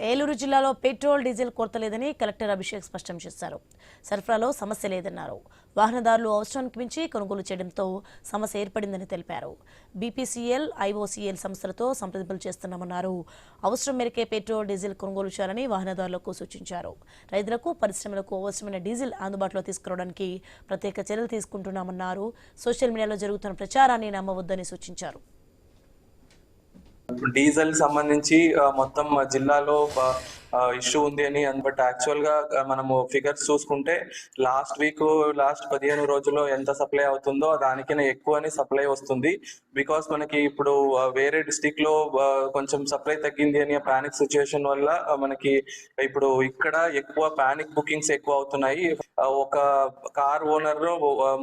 ఏలూరు జిల్లాలో petrol diesel కొరత లేదని కలెక్టర్ అభిషేక్ స్పష్టం చేశారు. సరఫరాలో సమస్య లేదన్నారు. వాహనదారులు అవసరానికి మించి కొనుగోలు చేయడంతో సమస్య ఏర్పడిందని తెలిపారు. బీపీసీఎల్, ఐఓసీఎల్ సంస్థలతో సంప్రదింపులు చేస్తున్నామన్నారు. అవసరం మేరకే పెట్రోల్ డీజిల్ కొనుగోలు చేయాలని వాహనదారులకు సూచించారు. రైతులకు, పరిశ్రమలకు అవసరమైన డీజిల్ అందుబాటులో తీసుకురావడానికి ప్రత్యేక చర్యలు తీసుకుంటున్నామన్నారు. సోషల్ మీడియాలో జరుగుతున్న ప్రచారాన్ని నమ్మవద్దని సూచించారు. డీజిల్ సంబంధించి మొత్తం జిల్లాలో ఇష్యూ ఉంది అని, బట్ యాక్చువల్ గా మనము ఫిగర్స్ చూసుకుంటే లాస్ట్ 15 రోజుల్లో ఎంత సప్లై అవుతుందో దానికన్నా ఎక్కువనే సప్లై వస్తుంది. బికాస్ మనకి ఇప్పుడు వేరే డిస్టిక్ లో కొంచెం సప్లై తగ్గింది అని పానిక్ సిచ్యుయేషన్ వల్ల మనకి ఇప్పుడు ఇక్కడ ఎక్కువ పానిక్ బుకింగ్స్ ఎక్కువ అవుతున్నాయి. ఒక కార్ ఓనర్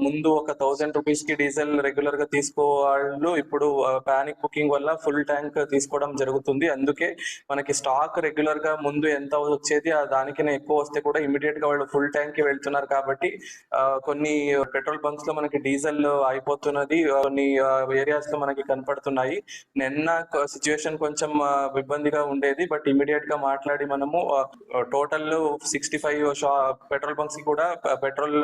ముందు ఒక 1000 రూపీస్ కి డీజిల్ రెగ్యులర్ గా తీసుకోవాళ్ళు ఇప్పుడు పానిక్ బుకింగ్ వల్ల ఫుల్ ట్యాంక్ తీసుకోవడం జరుగుతుంది. అందుకే మనకి స్టాక్ రెగ్యులర్ గా ముందు ఎంత వచ్చేది దానికన్నా ఎక్కువ వస్తే కూడా ఇమీడియట్ గా వాళ్ళు ఫుల్ ట్యాంక్ కి వెళ్తున్నారు. కాబట్టి కొన్ని పెట్రోల్ బంక్స్ లో మనకి డీజిల్ అయిపోతున్నది, కొన్ని ఏరియాస్ లో మనకి కనపడుతున్నాయి. నిన్న సిచ్యువేషన్ కొంచెం ఇబ్బందిగా ఉండేది, బట్ ఇమీడియట్ గా మాట్లాడి మనము టోటల్ 65 పెట్రోల్ బంక్స్ కి కూడా పెట్రోల్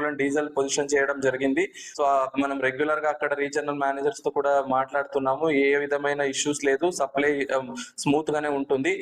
అండ్ డీజిల్ పొజిషన్ చేయడం జరిగింది. సో మనం రెగ్యులర్ గా అక్కడ రీజనల్ మేనేజర్స్ తో కూడా మాట్లాడుతున్నాము. ఏ విధమైన ఇష్యూస్ లేదు, సప్లై స్మూత్ గానే ఉంటుంది.